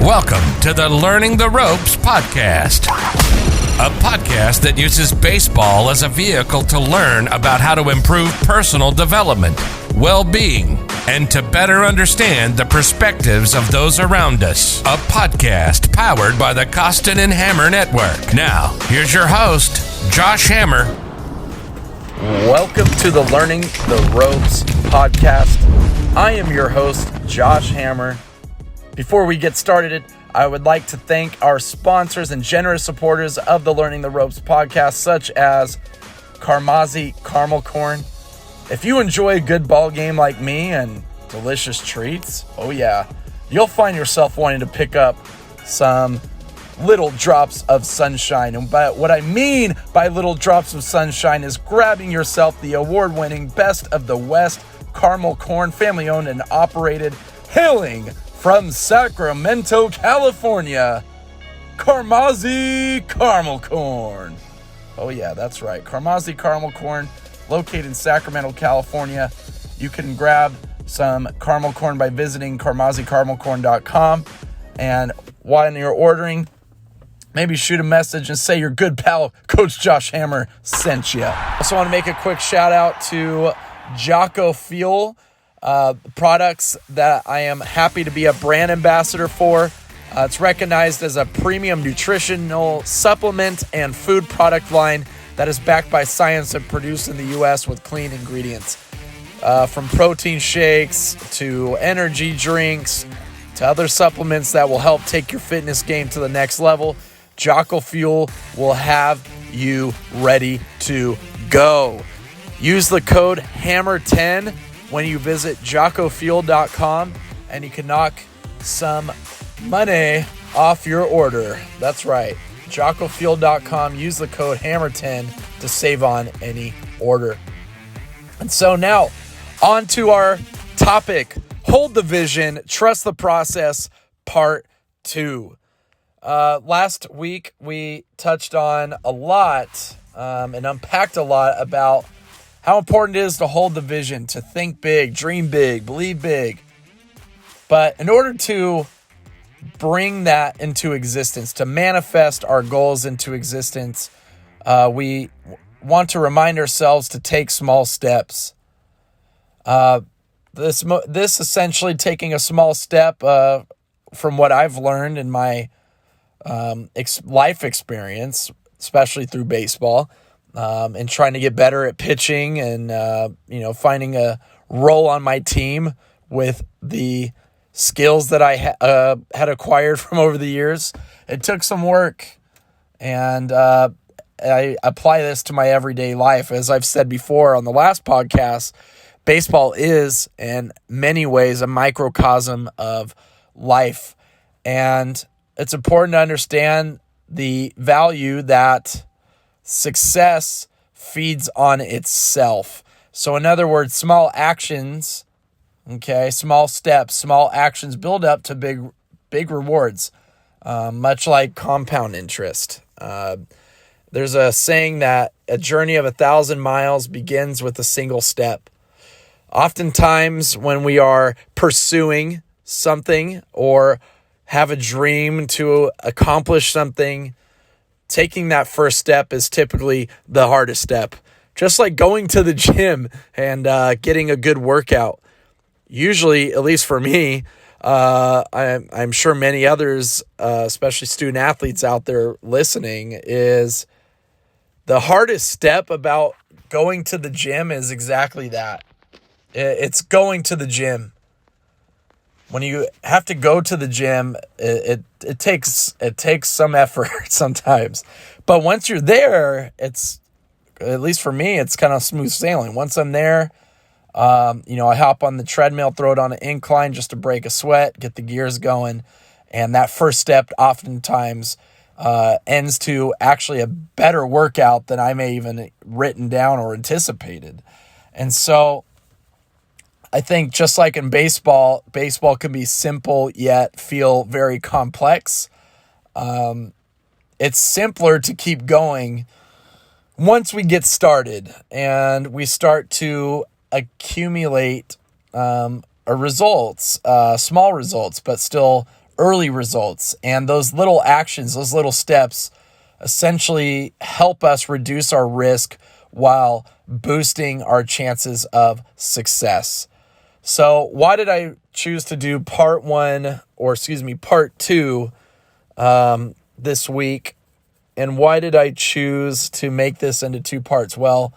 Welcome to the Learning the Ropes podcast, a podcast that uses baseball as a vehicle to learn about how to improve personal development, well-being, and to better understand the perspectives of those around us. A podcast powered by the Costen Hammer Network. Now, here's your host, Josh Hammer. Welcome to the Learning the Ropes podcast. I am your host, Josh Hammer. Before we get started, I would like to thank our sponsors and generous supporters of the Learning the Ropes podcast, such as Carmazzi Caramel Corn. If you enjoy a good ball game like me and delicious treats, oh yeah, you'll find yourself wanting to pick up some little drops of sunshine. And what I mean by little drops of sunshine is grabbing yourself the award-winning Best of the West Caramel Corn, family-owned and operated, hailing from Sacramento, California, Carmazzi Caramel Corn. Oh yeah, that's right. Carmazzi Caramel Corn, located in Sacramento, California. You can grab some caramel corn by visiting carmazziCaramelcorn.com. And while you're ordering, maybe shoot a message and say your good pal, Coach Josh Hammer, sent you. I also want to make a quick shout out to Jocko Fuel, products that I am happy to be a brand ambassador for. It's recognized as a premium nutritional supplement and food product line that is backed by science and produced in the U.S. with clean ingredients. From protein shakes to energy drinks to other supplements that will help take your fitness game to the next level, Jocko Fuel will have you ready to go. Use the code HAMMER10 when you visit jockofuel.com, and you can knock some money off your order. That's right, jockofuel.com. Use the code HAMMER10 to save on any order. And so now, on to our topic, Hold the Vision, Trust the Process, Part 2. Last week, we touched on a lot and unpacked a lot about how important it is to hold the vision, to think big, dream big, believe big. But in order to bring that into existence, to manifest our goals into existence, we want to remind ourselves to take small steps. This essentially taking a small step from what I've learned in my life experience, especially through baseball, and trying to get better at pitching and, finding a role on my team with the skills that I had acquired from over the years. It took some work, and I apply this to my everyday life. As I've said before on the last podcast, baseball is, in many ways, a microcosm of life, and it's important to understand the value that success feeds on itself. So in other words, small actions, small steps, small actions build up to big rewards, much like compound interest. There's a saying that a journey of 1,000 miles begins with a single step. Oftentimes when we are pursuing something or have a dream to accomplish something, taking that first step is typically the hardest step. Just like going to the gym and getting a good workout. Usually, at least for me, I'm sure many others, especially student athletes out there listening, is the hardest step about going to the gym is exactly that. It's going to the gym. When you have to go to the gym, it takes some effort sometimes. But once you're there, it's, at least for me, it's kind of smooth sailing. Once I'm there, I hop on the treadmill, throw it on an incline just to break a sweat, get the gears going. And that first step oftentimes ends to actually a better workout than I may even written down or anticipated. And so I think just like in baseball can be simple yet feel very complex. It's simpler to keep going once we get started and we start to accumulate results, small results, but still early results. And those little actions, those little steps essentially help us reduce our risk while boosting our chances of success. So why did I choose to do part two this week? And why did I choose to make this into two parts? Well,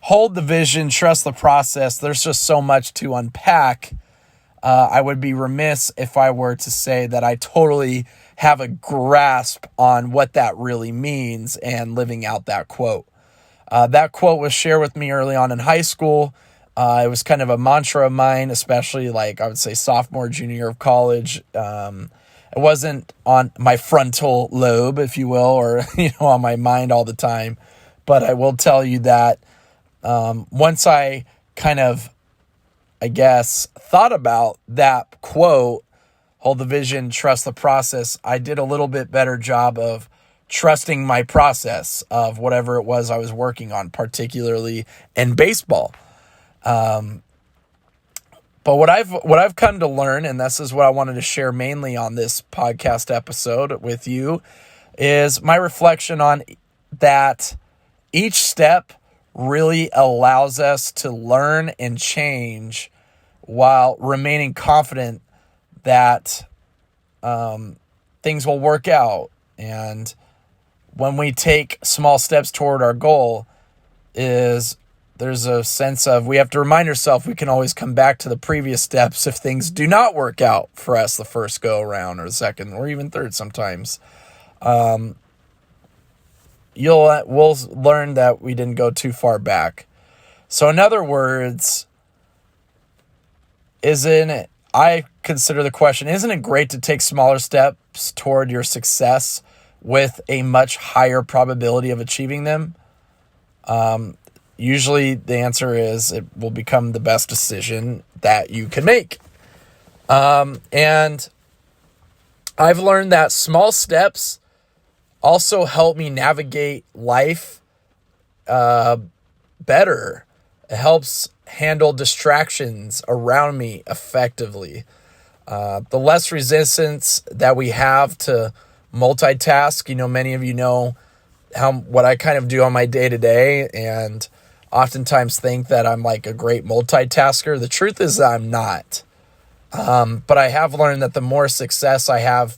hold the vision, trust the process. There's just so much to unpack. I would be remiss if I were to say that I totally have a grasp on what that really means and living out that quote. That quote was shared with me early on in high school. It was kind of a mantra of mine, especially like I would say sophomore, junior year of college. It wasn't on my frontal lobe, if you will, or on my mind all the time. But I will tell you that once I kind of, thought about that quote, hold the vision, trust the process, I did a little bit better job of trusting my process of whatever it was I was working on, particularly in baseball. But what I've come to learn, and this is what I wanted to share mainly on this podcast episode with you, is my reflection on that each step really allows us to learn and change while remaining confident that things will work out. And when we take small steps toward our goal, there's a sense of we have to remind ourselves we can always come back to the previous steps if things do not work out for us the first go around or the second or even third sometimes. We'll learn that we didn't go too far back. So in other words, I consider the question, isn't it great to take smaller steps toward your success with a much higher probability of achieving them? Usually the answer is it will become the best decision that you can make. And I've learned that small steps also help me navigate life better. It helps handle distractions around me effectively. The less resistance that we have to multitask, many of you know what I kind of do on my day-to-day, and oftentimes think that I'm like a great multitasker. The truth is that I'm not. But I have learned that the more success I have,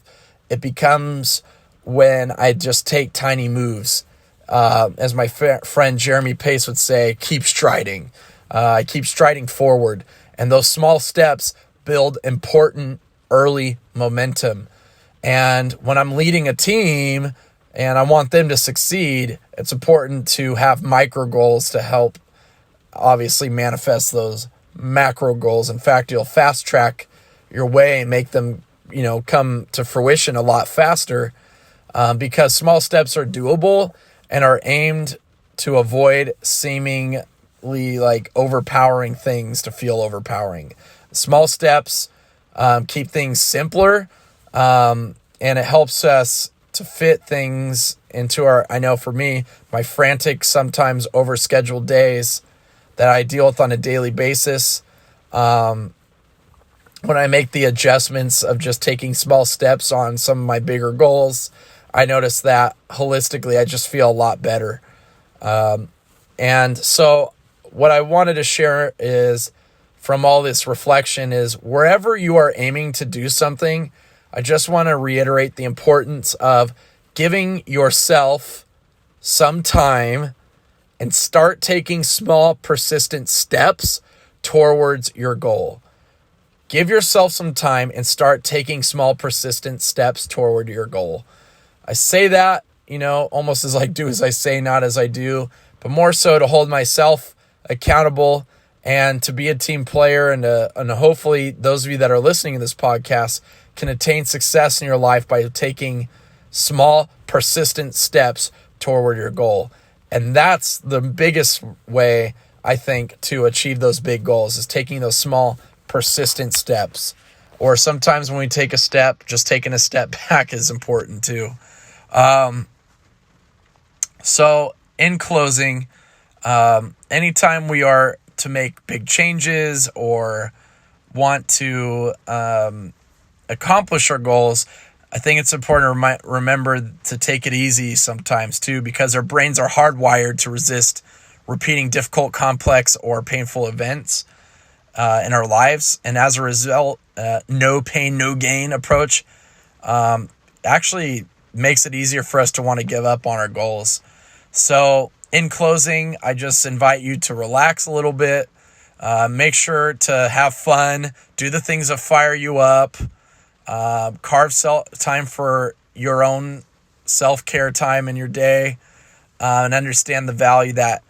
it becomes when I just take tiny moves. As my friend Jeremy Pace would say, keep striding. I keep striding forward. And those small steps build important early momentum. And when I'm leading a team and I want them to succeed, it's important to have micro goals to help obviously manifest those macro goals. In fact, you'll fast track your way and make them, come to fruition a lot faster because small steps are doable and are aimed to avoid seemingly like overpowering things to feel overpowering. Small steps keep things simpler, and it helps us to fit things into I know for me, my frantic, sometimes overscheduled days that I deal with on a daily basis. When I make the adjustments of just taking small steps on some of my bigger goals, I notice that holistically, I just feel a lot better. And so what I wanted to share is from all this reflection is wherever you are aiming to do something, I just want to reiterate the importance of giving yourself some time and start taking small, persistent steps towards your goal. Give yourself some time and start taking small, persistent steps toward your goal. I say that, almost as like do as I say, not as I do, but more so to hold myself accountable and to be a team player and hopefully those of you that are listening to this podcast can attain success in your life by taking small, persistent steps toward your goal. And that's the biggest way, I think, to achieve those big goals is taking those small, persistent steps. Or sometimes when we take a step, just taking a step back is important too. So in closing, anytime we are to make big changes or want to accomplish our goals, I think it's important to remember to take it easy sometimes too, because our brains are hardwired to resist repeating difficult, complex, or painful events in our lives. And as a result, no pain, no gain approach actually makes it easier for us to want to give up on our goals. So in closing, I just invite you to relax a little bit, make sure to have fun, do the things that fire you up, carve time for your own self-care time in your day, and understand the value that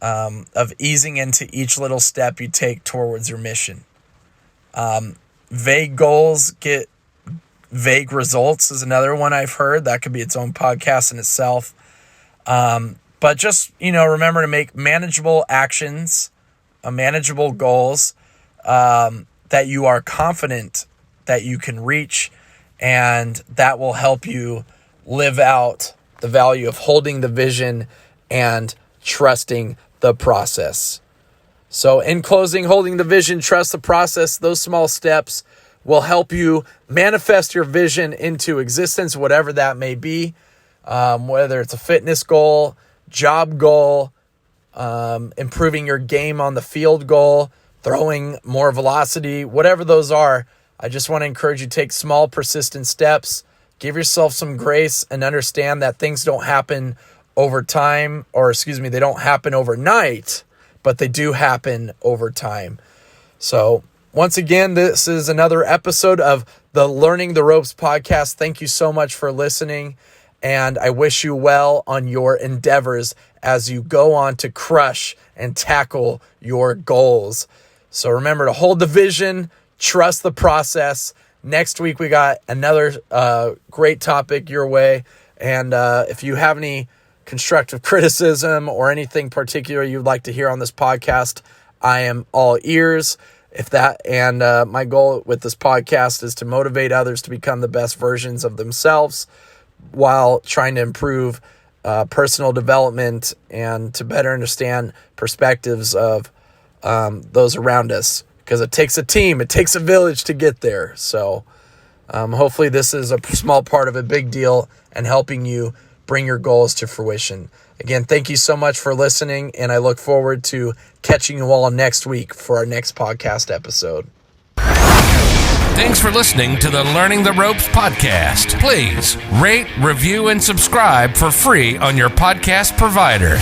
of easing into each little step you take towards your mission. Vague goals get vague results is another one I've heard. That could be its own podcast in itself. But just, remember to make manageable actions, manageable goals that you are confident that you can reach, and that will help you live out the value of holding the vision and trusting the process. So in closing, holding the vision, trust the process, those small steps will help you manifest your vision into existence, whatever that may be, whether it's a fitness goal, job goal, improving your game on the field goal, throwing more velocity, whatever those are. I just want to encourage you to take small, persistent steps, give yourself some grace, and understand that things don't happen over time, they don't happen overnight, but they do happen over time. So once again, this is another episode of the Learning the Ropes podcast. Thank you so much for listening, and I wish you well on your endeavors as you go on to crush and tackle your goals. So remember to hold the vision, trust the process. Next week, we got another great topic your way, and if you have any constructive criticism or anything particular you'd like to hear on this podcast, I am all ears. My goal with this podcast is to motivate others to become the best versions of themselves while trying to improve personal development and to better understand perspectives of those around us, because it takes a team, it takes a village to get there. So hopefully this is a small part of a big deal and helping you bring your goals to fruition. Again, thank you so much for listening, and I look forward to catching you all next week for our next podcast episode. Thanks for listening to the Learning the Ropes podcast. Please rate, review, and subscribe for free on your podcast provider.